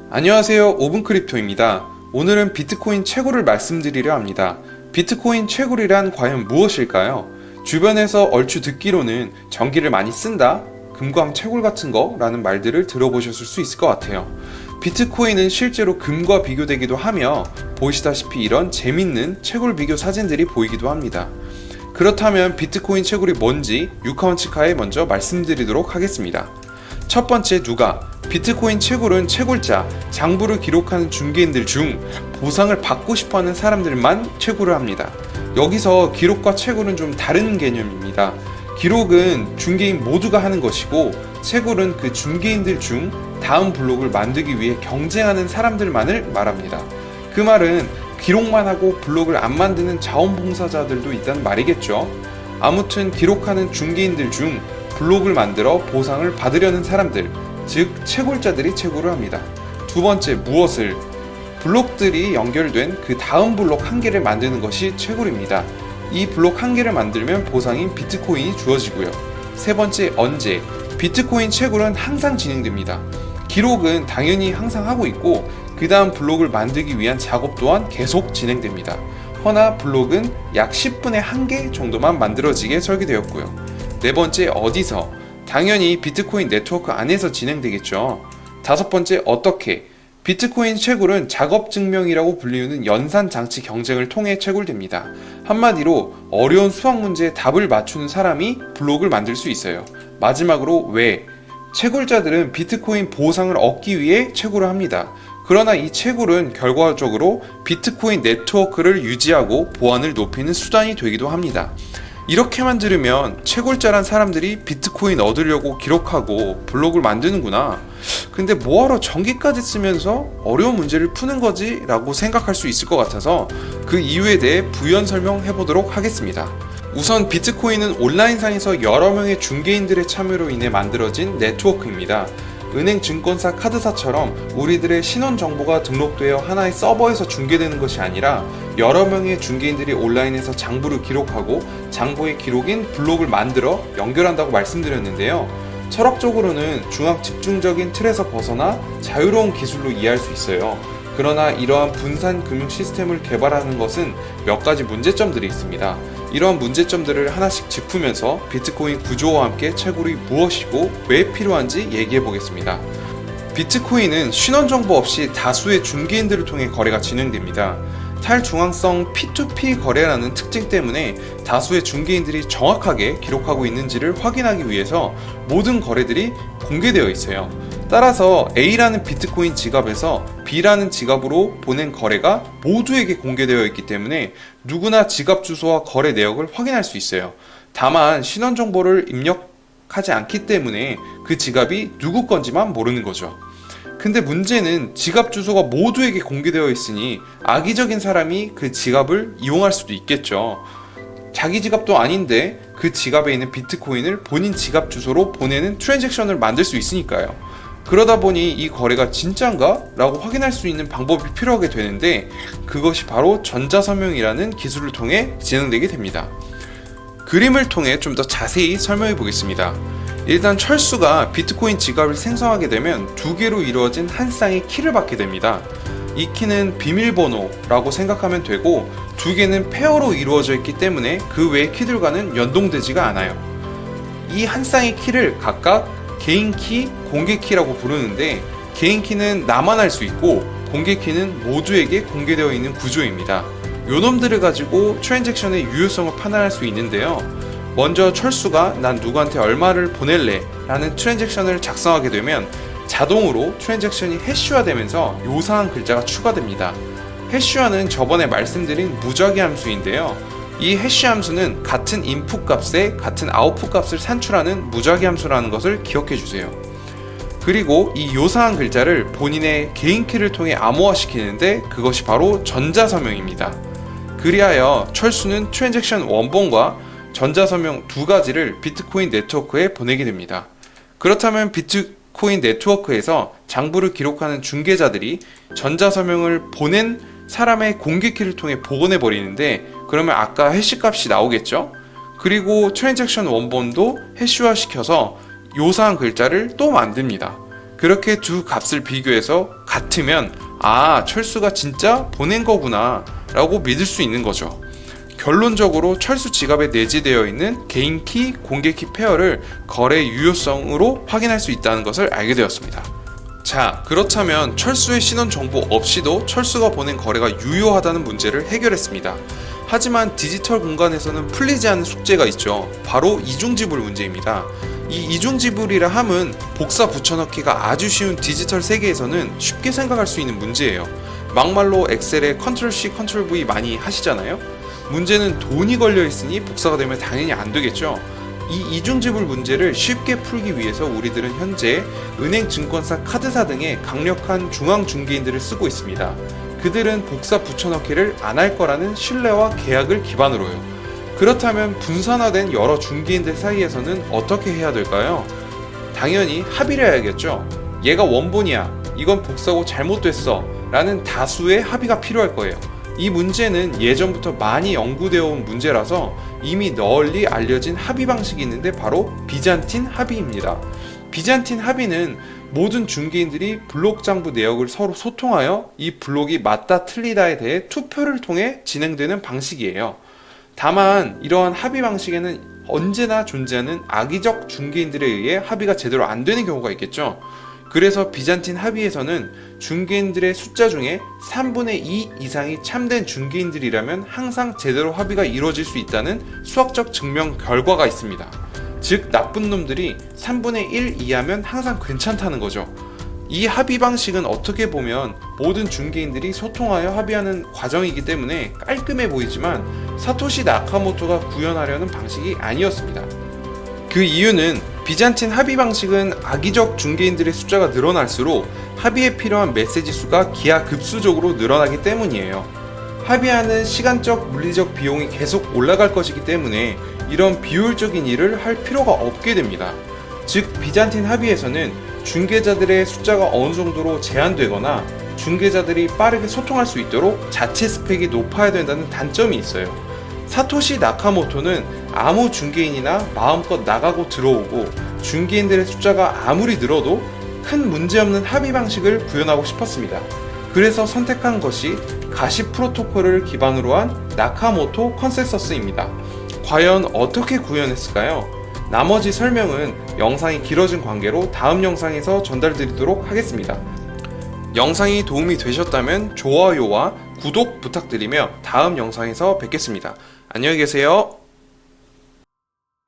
안녕하세요, 오븐크립토입니다. 오늘은 비트코인 채굴을 말씀드리려 합니다. 비트코인 채굴이란 과연 무엇일까요? 주변에서 얼추 듣기로는 전기를 많이 쓴다, 금광 채굴 같은 거 라는 말들을 들어보셨을 수 있을 것 같아요. 비트코인은 실제로 금과 비교되기도 하며 보시다시피 이런 재밌는 채굴 비교 사진들이 보이기도 합니다. 그렇다면 비트코인 채굴이 뭔지 6카운츠카에 먼저 말씀드리도록 하겠습니다. 첫 번째, 누가? 비트코인 채굴은 채굴자, 장부를 기록하는 중개인들 중 보상을 받고 싶어하는 사람들만 채굴을 합니다. 여기서 기록과 채굴은 좀 다른 개념입니다. 기록은 중개인 모두가 하는 것이고, 채굴은 그 중개인들 중 다음 블록을 만들기 위해 경쟁하는 사람들만을 말합니다. 그 말은 기록만 하고 블록을 안 만드는 자원봉사자들도 있다는 말이겠죠. 아무튼 기록하는 중개인들 중 블록을 만들어 보상을 받으려는 사람들, 즉 채굴자들이 채굴을 합니다. 두 번째, 무엇을? 블록들이 연결된 그 다음 블록 한 개를 만드는 것이 채굴입니다. 이 블록 한 개를 만들면 보상인 비트코인이 주어지고요. 세 번째, 언제? 비트코인 채굴은 항상 진행됩니다. 기록은 당연히 항상 하고 있고, 그 다음 블록을 만들기 위한 작업 또한 계속 진행됩니다. 허나 블록은 약 10분에 1개 정도만 만들어지게 설계되었고요. 네 번째, 어디서? 당연히 비트코인 네트워크 안에서 진행되겠죠. 다섯 번째, 어떻게? 비트코인 채굴은 작업 증명이라고 불리우는 연산 장치 경쟁을 통해 채굴됩니다. 한마디로 어려운 수학 문제에 답을 맞추는 사람이 블록을 만들 수 있어요. 마지막으로 왜? 채굴자들은 비트코인 보상을 얻기 위해 채굴을 합니다. 그러나 이 채굴은 결과적으로 비트코인 네트워크를 유지하고 보안을 높이는 수단이 되기도 합니다. 이렇게만 들으면 채굴자란 사람들이 비트코인 얻으려고 기록하고 블록을 만드는구나, 근데 뭐하러 전기까지 쓰면서 어려운 문제를 푸는 거지? 라고 생각할 수 있을 것 같아서 그 이유에 대해 부연 설명해 보도록 하겠습니다. 우선 비트코인은 온라인상에서 여러 명의 중개인들의 참여로 인해 만들어진 네트워크입니다. 은행, 증권사, 카드사처럼 우리들의 신원 정보가 등록되어 하나의 서버에서 중개되는 것이 아니라 여러 명의 중개인들이 온라인에서 장부를 기록하고 장부의 기록인 블록을 만들어 연결한다고 말씀드렸는데요. 철학적으로는 중앙 집중적인 틀에서 벗어나 자유로운 기술로 이해할 수 있어요. 그러나 이러한 분산 금융 시스템을 개발하는 것은 몇 가지 문제점들이 있습니다. 이러한 문제점들을 하나씩 짚으면서 비트코인 구조와 함께 채굴이 무엇이고 왜 필요한지 얘기해 보겠습니다. 비트코인은 신원 정보 없이 다수의 중개인들을 통해 거래가 진행됩니다. 탈중앙성 P2P 거래라는 특징 때문에 다수의 중개인들이 정확하게 기록하고 있는지를 확인하기 위해서 모든 거래들이 공개되어 있어요. 따라서 A라는 비트코인 지갑에서 B라는 지갑으로 보낸 거래가 모두에게 공개되어 있기 때문에 누구나 지갑 주소와 거래 내역을 확인할 수 있어요. 다만 신원 정보를 입력하지 않기 때문에 그 지갑이 누구 건지만 모르는 거죠. 근데 문제는 지갑 주소가 모두에게 공개되어 있으니 악의적인 사람이 그 지갑을 이용할 수도 있겠죠. 자기 지갑도 아닌데 그 지갑에 있는 비트코인을 본인 지갑 주소로 보내는 트랜잭션을 만들 수 있으니까요. 그러다 보니 이 거래가 진짠가? 라고 확인할 수 있는 방법이 필요하게 되는데, 그것이 바로 전자서명이라는 기술을 통해 진행되게 됩니다. 그림을 통해 좀 더 자세히 설명해 보겠습니다. 일단 철수가 비트코인 지갑을 생성하게 되면 두 개로 이루어진 한 쌍의 키를 받게 됩니다. 이 키는 비밀번호라고 생각하면 되고, 두 개는 페어로 이루어져 있기 때문에 그 외의 키들과는 연동되지가 않아요. 이 한 쌍의 키를 각각 개인 키, 공개 키라고 부르는데, 개인 키는 나만 알 수 있고 공개 키는 모두에게 공개되어 있는 구조입니다. 요놈들을 가지고 트랜잭션의 유효성을 판단할 수 있는데요. 먼저 철수가 난 누구한테 얼마를 보낼래 라는 트랜잭션을 작성하게 되면 자동으로 트랜잭션이 해시화되면서 요상한 글자가 추가됩니다. 해시화는 저번에 말씀드린 무작위 함수인데요. 이 해시 함수는 같은 인풋 값에 같은 아웃풋 값을 산출하는 무작위 함수라는 것을 기억해 주세요. 그리고 이 요상한 글자를 본인의 개인 키를 통해 암호화시키는데 그것이 바로 전자서명입니다. 그리하여 철수는 트랜잭션 원본과 전자서명 두 가지를 비트코인 네트워크에 보내게 됩니다. 그렇다면 비트코인 네트워크에서 장부를 기록하는 중개자들이 전자서명을 보낸 사람의 공개키를 통해 복원해 버리는데, 그러면 아까 해시 값이 나오겠죠? 그리고 트랜잭션 원본도 해시화 시켜서 요상한 글자를 또 만듭니다. 그렇게 두 값을 비교해서 같으면 철수가 진짜 보낸 거구나 라고 믿을 수 있는 거죠. 결론적으로 철수 지갑에 내재되어 있는 개인키, 공개키 페어를 거래 유효성으로 확인할 수 있다는 것을 알게 되었습니다. 자, 그렇다면 철수의 신원 정보 없이도 철수가 보낸 거래가 유효하다는 문제를 해결했습니다. 하지만 디지털 공간에서는 풀리지 않는 숙제가 있죠. 바로 이중지불 문제입니다. 이 이중지불이라 함은 복사 붙여넣기가 아주 쉬운 디지털 세계에서는 쉽게 생각할 수 있는 문제예요. 막말로 엑셀에 Ctrl+C, Ctrl+V 많이 하시잖아요. 문제는 돈이 걸려 있으니 복사가 되면 당연히 안 되겠죠. 이 이중지불 문제를 쉽게 풀기 위해서 우리들은 현재 은행, 증권사, 카드사 등의 강력한 중앙 중개인들을 쓰고 있습니다. 그들은 복사 붙여넣기를 안 할 거라는 신뢰와 계약을 기반으로요. 그렇다면 분산화된 여러 중개인들 사이에서는 어떻게 해야 될까요? 당연히 합의를 해야겠죠. 얘가 원본이야, 이건 복사고 잘못됐어 라는 다수의 합의가 필요할 거예요. 이 문제는 예전부터 많이 연구되어 온 문제라서 이미 널리 알려진 합의 방식이 있는데 바로 비잔틴 합의입니다. 비잔틴 합의는 모든 중개인들이 블록 장부 내역을 서로 소통하여 이 블록이 맞다 틀리다에 대해 투표를 통해 진행되는 방식이에요. 다만 이러한 합의 방식에는 언제나 존재하는 악의적 중개인들에 의해 합의가 제대로 안 되는 경우가 있겠죠. 그래서 비잔틴 합의에서는 중개인들의 숫자 중에 3분의 2 이상이 참된 중개인들이라면 항상 제대로 합의가 이루어질 수 있다는 수학적 증명 결과가 있습니다. 즉 나쁜 놈들이 3분의 1 이하면 항상 괜찮다는 거죠. 이 합의 방식은 어떻게 보면 모든 중개인들이 소통하여 합의하는 과정이기 때문에 깔끔해 보이지만 사토시 나카모토가 구현하려는 방식이 아니었습니다. 그 이유는 비잔틴 합의 방식은 악의적 중개인들의 숫자가 늘어날수록 합의에 필요한 메시지 수가 기하급수적으로 늘어나기 때문이에요. 합의하는 시간적, 물리적 비용이 계속 올라갈 것이기 때문에 이런 비효율적인 일을 할 필요가 없게 됩니다. 즉 비잔틴 합의에서는 중개자들의 숫자가 어느 정도로 제한되거나 중개자들이 빠르게 소통할 수 있도록 자체 스펙이 높아야 된다는 단점이 있어요. 사토시 나카모토는 아무 중개인이나 마음껏 나가고 들어오고 중개인들의 숫자가 아무리 늘어도 큰 문제없는 합의 방식을 구현하고 싶었습니다. 그래서 선택한 것이 가시 프로토콜을 기반으로 한 나카모토 컨센서스입니다. 과연 어떻게 구현했을까요? 나머지 설명은 영상이 길어진 관계로 다음 영상에서 전달드리도록 하겠습니다. 영상이 도움이 되셨다면 좋아요와 구독 부탁드리며 다음 영상에서 뵙겠습니다. 안녕히 계세요.